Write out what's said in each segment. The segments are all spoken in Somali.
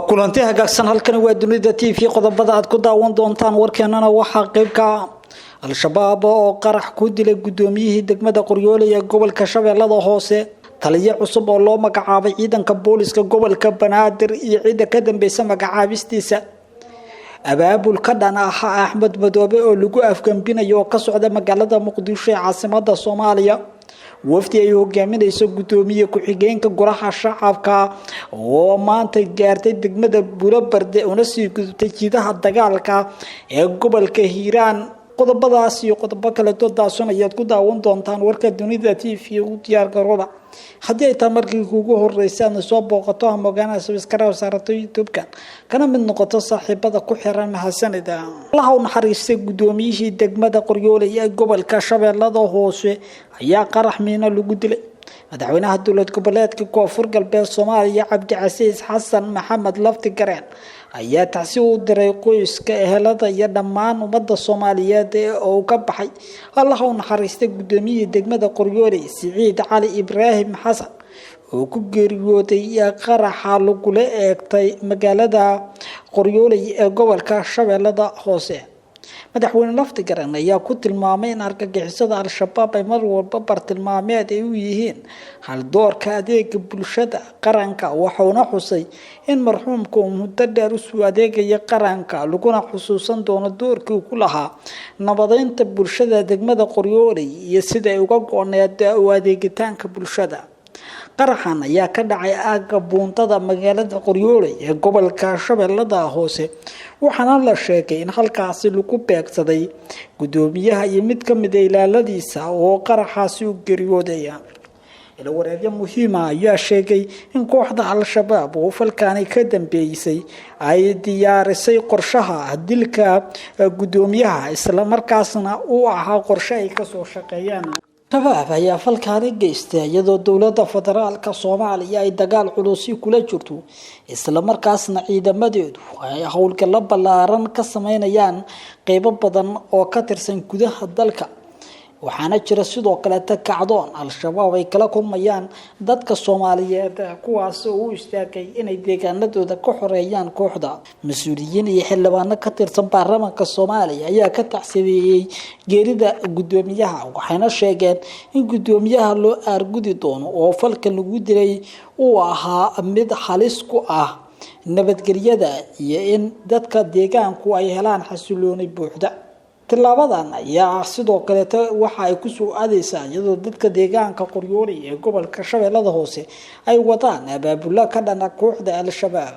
kulanti hagaagsan halkan waa dunida TV qodobada aad ku daawan doontaan warkeenana waxa qayb ka al-shabaab oo qarax ku dilay gudoomiyihii degmada Qoryoole ee gobolka Shabeellada Hoose taliye cusub oo loo magacaabay ciidanka booliska gobolka Banaadir iyo ciidanka ka dambeeyay magacaabistiisa abaabul ka dhan ah Axmed Madoobe oo lagu afgambinayo oo ka socda magaalada Muqdisho ee caasimadda Soomaaliya wafdi ay hogaaminayso gudoomiye ku-xigeenka golaha shacabka oo maanta gaartay degmada Buulabarde una sii gudubtay jiidaha dagaalka ee gobolka Hiiraan qodobadaas iyo qodobo kale doodaasuna ayaad ku daawan doontaan warka dunida TV u diyaar garooba haddii ay tahay markii ugu horeysay soo booqato ama ogaana subscribe saarato YouTube-kan kana mid noqoto saaxiibada ku xiran mahadsanida Allah u naxariistay gudoomiyihii degmada Qoryoole ee gobolka Shabeellada Hoose ayaa qarax miino lagu dilay madaxweynaha dowlad goboleedka Koonfur Galbeed Soomaaliya Cabdicasiis Xasan Maxamed Lafti Gareen ayaa taasi u diray qoyska ehelada iyo dhammaan ummadda Soomaaliyeed oo ka baxay Allah u naxariistay gudoomiyihii degmada Qoryoole Siciid Cali Ibraahim Xasan oo ku geeriyooday qaraxa lagu eegtay magaalada Qoryoole ee gobolka Shabeellada Hoose madaxweyne Lafti Gareen ayaa ku tilmaamay in argagixisada al-shabaab ay mar walba bartilmaameed ay u yihiin hal doorka adeega bulshada qaranka waxaana xusay in marxuumku muddo dheer u soo adeegay qaranka laguna xusuusan doono doorkii uu ku lahaa nabadeynta bulshada degmada Qoryoole iyo sida ay uga go'need u adeegitaanka bulshada qaraxan ayaa ka dhacay aaga buuntada magaalada Qoryoole ee gobolka Shabeellada Hoose waxaana la sheegay in halkaasi lagu beegsaday gudoomiyaha iyo mid ka mid ah ilaaladiisa oo qaraxaasi u geeriyooday ila wareegyo muhiim ah ayaa sheegay in kooxda al-shabaab oo falkaani ka dambeysay ay diyaarisay qorshaha dilka gudoomiyaha isla markaasna uu ahaa qorshe ay ka soo shaqeeyaan shabaab ayaa falkaani geystay iyadoo dowladda federaalka Soomaaliya ay dagaal culus kula jirto isla markaasna ciidamadeedu ay howlgalo ballaaran ka sameynayaan qaybo badan oo ka tirsan gudaha dalka waxaana jira sidoo kale kacdoon al-shabaab ay kala kulmayaan dadka Soomaaliyeed kuwaas oo u istaagay inay deegaanadooda ka xoreeyaan kooxda mas'uuliyiin iyo xildhibaano ka tirsan baarlamaanka Soomaaliya ayaa ka tacsiyeeyay geerida gudoomiyaha waxayna sheegeen in gudoomiyaha loo argudi doono oo falka lagu dilay uu ahaa mid halis ku ah nabadgelyada iyo in dadka deegaanku ay helaan xasilooni buuxda tilaabadan ayaa sidoo kale waxa ay ku soo aadeysaa iyadoo dadka deegaanka Qoryoole ee gobolka Shabeellada Hoose ay wadaan abaabula ka dhan ah kooxda al-shabaab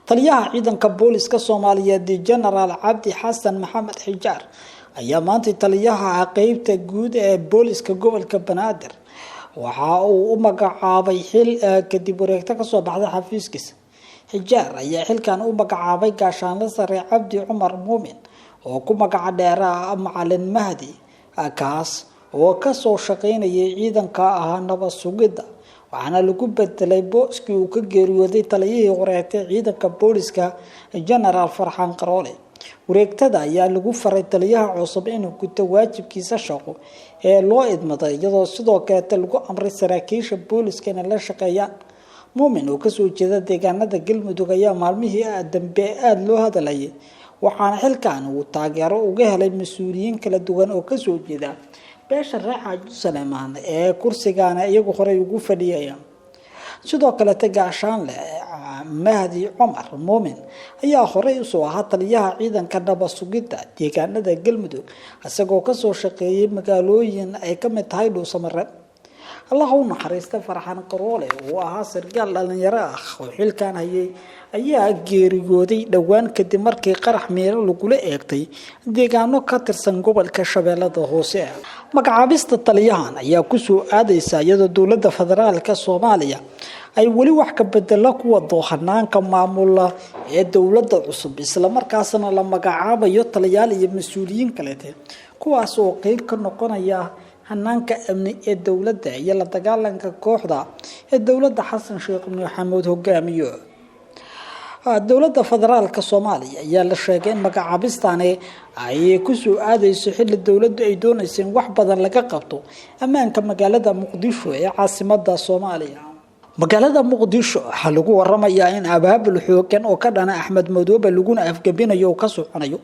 taliyaha ciidanka booliska Soomaaliyeed General Cabdi Xasan Maxamed Xijaar ayaa maanta taliyaha qaybta guud ee booliska gobolka Banaadir waxa uu u magacaabay xil kadib wareegto ka soo baxday xafiiskiisa Xijaar ayaa xilkan u magacaabay gaashaanle sare Cabdi Cumar Muumin oo ku magac dheeraa Macalin Mahdi kaas oo ka soo shaqeynayay ciidanka nabad sugidda waxaana lagu bedelay booskii uu ka geeriyooday taliyihii horeetay ciidanka booliska General Farxaan Qaroole wareegtada ayaa lagu faray taliyaha cusub inuu guto waajibkiisa shaqo ee loo idmaday iyadoo sidoo kale lagu amray saraakiisha booliska inay la shaqeeyaan Muumin oo ka soo jeeda deegaanada Galmudug ayaa maalmihii dambe aad loo hadlayay waxaana xilkan uu taageero uga helay mas'uuliyiin kala duwan oo ka soo jeeda beesha Raaxo Salmaan ee kursigaana iyagu hore ugu fadhiyay sidoo kale gaashaanle Mahdi Cumar Muumin ayaa hore u soo ahaa taliyaha ciidanka nabad sugidda deegaanada Galmudug isagoo ka soo shaqeeyay magaalooyin ay ka mid tahay Dhuusamare Allah u naxariista Farxaan Qaroole oo ahaa sargaal dhalinyaro ah oo xilkan hayay ayaa geeriyooday dhawaan kadib markii qarax miino lagu eegtay deegaano ka tirsan gobolka Shabeellada Hoose magacaabista taliyahan ayaa ku soo aadeysa iyadoo dowladda federaalka Soomaaliya ay wali wax ka bedelo kuwa hanaanka maamula ee dowladda cusub isla markaasna la magacaabayo taliyaal iyo mas'uuliyiin kale kuwaas oo qayb ka noqonaya hanaanka amni ee dowladda iyo la dagaalanka kooxda ee dowladda Xasan Sheekh Maxamuud hogaamiyo dowladda federaalka Soomaaliya ayaa la sheegay in magacaabistani ay ku soo aadayso xilli dowladdu ay doonayso in wax badan laga qabto ammaanka magaalada Muqdisho ee caasimadda Soomaaliya. magaalada Muqdisho waxa lagu waramayaa in abaabul xooggan oo ka dhana Axmed Madoobe laguna afgabinayo oo ka soconayo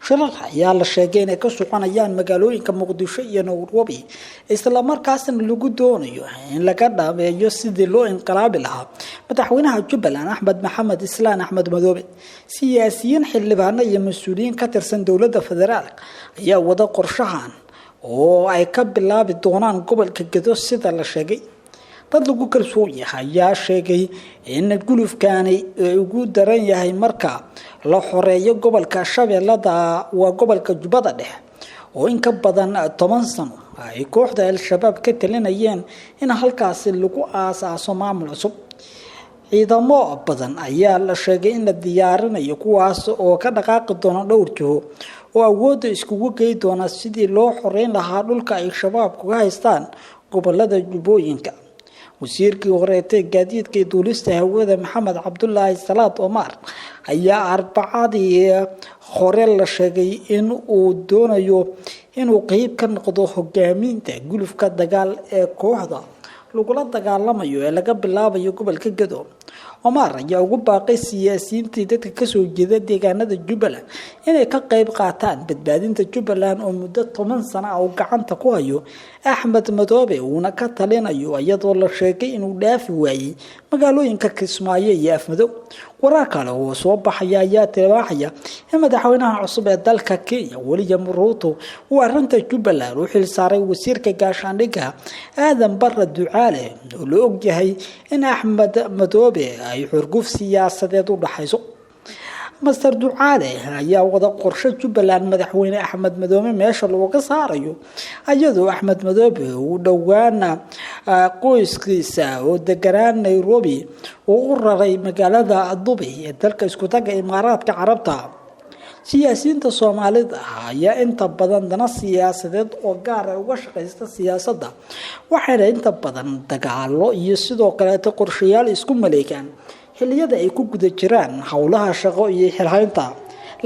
shirarka ayaa la sheegay inay ka soconayaan magaalooyinka Muqdisho iyo Nairobi isla markaasna lagu doonayo in laga dhameeyo sidii loo inqilaabi lahaa madaxweynaha Jubbaland Axmed Maxamed Islaan Axmed Madoobe. siyaasiyiin xildhibaano iyo mas'uuliyiin ka tirsan dowladda federaalka ayaa wada qorshahan oo ay ka bilaabi doonaan gobolka Gedo sida la sheegay. dad lagu kalsoon yahay ayaa sheegay in gulufkaani ugu daran yahay marka la xoreeyo gobolka Shabeellada waa gobolka Jubbada Dhexe oo in ka badan 10 sano ay kooxda al-shabaab ka talinayeen in halkaas lagu aasaaso maamul cusub. ciidamo badan ayaa la sheegay in la diyaarinayo kuwaas oo ka dhaqaaqi doona dhowr jiho oo awood iskugu geey doona sidii loo xoreyn lahaa dhulka ay shabaab ku haystaan gobolada Jubbooyinka. wasiirkii horeetay gaadiidka duulista hawada Maxamed Cabdullaahi Salaad Omar ayaa arbacadii hore la sheegay in uu doonayo inuu qayb ka noqdo hogaaminta gulufka dagaal ee kooxda lagula dagaalamayo ee laga bilaabayo gobolka Gedo. Omar ayaa ugu baaqay siyaasiyiinta dadka ka soo jeeda deegaanada Jubbaland inay ka qayb qaataan badbaadinta Jubbaland oo muddo 10 sano ah gacanta ku hayo Axmed Madoobe uuna ka talinayo iyadoo la sheegay inuu dhaafi waayay magaalooyinka Kismaayo iyo Afmadow. warar kale oo soo baxaya ayaa tilmaamaya in madaxweynaha cusub ee dalka Kenya William Ruto uu arrinta Jubbaland u xil saaray wasiirka gaashaandhigga Aadan Barre Ducaale oo la og yahay in Axmed Madoobe ay xurguf siyaasadeed u dhaxayso. Master Ducaale ayaa wada qorshe Jubbaland madaxweyne Axmed Madoobe meesha looga saarayo iyadoo Axmed Madoobe uu dhawaan qoyskiisa oo deganaan Nairobi oo u raray magaalada Dubai ee dalka isku taga Imaaraadka Carabta. siyaasiyiinta Soomaalida ayaa inta badan dana siyaasadeed oo gaar ah uga shaqeysta siyaasadda waxayna inta badan dagaalo iyo sidoo kale qorshayaal isku maleegaan xilliyada ay ku guda jiraan hawlaha shaqo iyo xilhaynta.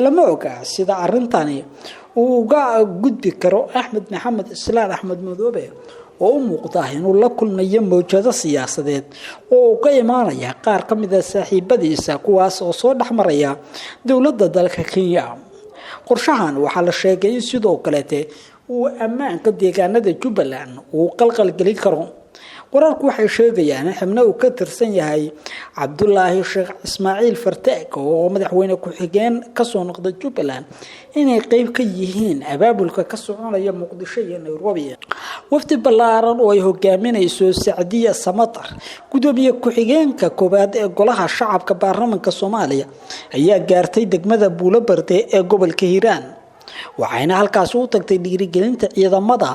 lama oga sida arintani uu uga gudbi karo Axmed Maxamed Islaan Axmed Madoobe oo u muuqda inuu la kulmayo mowjado siyaasadeed oo ka imaanaya qaar ka mid ah saaxiibadiisa kuwaas oo soo dhaxmaraya dowladda dalka Kenya. qorshahan waxaa la sheegay in sidoo kale uu ammaanka deegaanada Jubbaland uu qalqal gelin karo. wararku waxay sheegayaan in xubno uu ka tirsan yahay Cabdullaahi Sheekh Ismaaciil Fartaag oo madaxweyne ku xigeen ka soo noqday Jubbaland inay qayb ka yihiin abaabulka ka soconaya Muqdisho iyo Nairobi. wafdi ballaaran oo ay hogaaminayso Sacdiya Samatar gudoomiye ku xigeenka koobaad ee golaha shacabka baarlamaanka Soomaaliya ayaa gaartay degmada Buulabarde ee gobolka Hiiraan. waxayna halkaas u tagtay dhiirigelinta ciidamada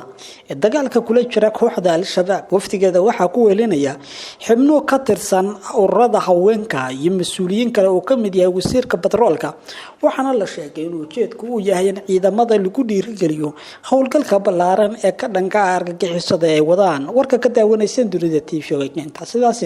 ee dagaalka kula jira kooxda al-shabaab. waftigeeda waxaa ku weelinaya xubno ka tirsan ururada haweenka iyo mas'uuliyiin kale oo ka mid yahay wasiirka batroolka. waxaana la sheegay in ujeedku uu yahay in ciidamada lagu dhiirigeliyo howlgalka ballaaran ee ka dhanka argagixisada ay wadaan. warka ka daawanaysan Dunida TV sidaas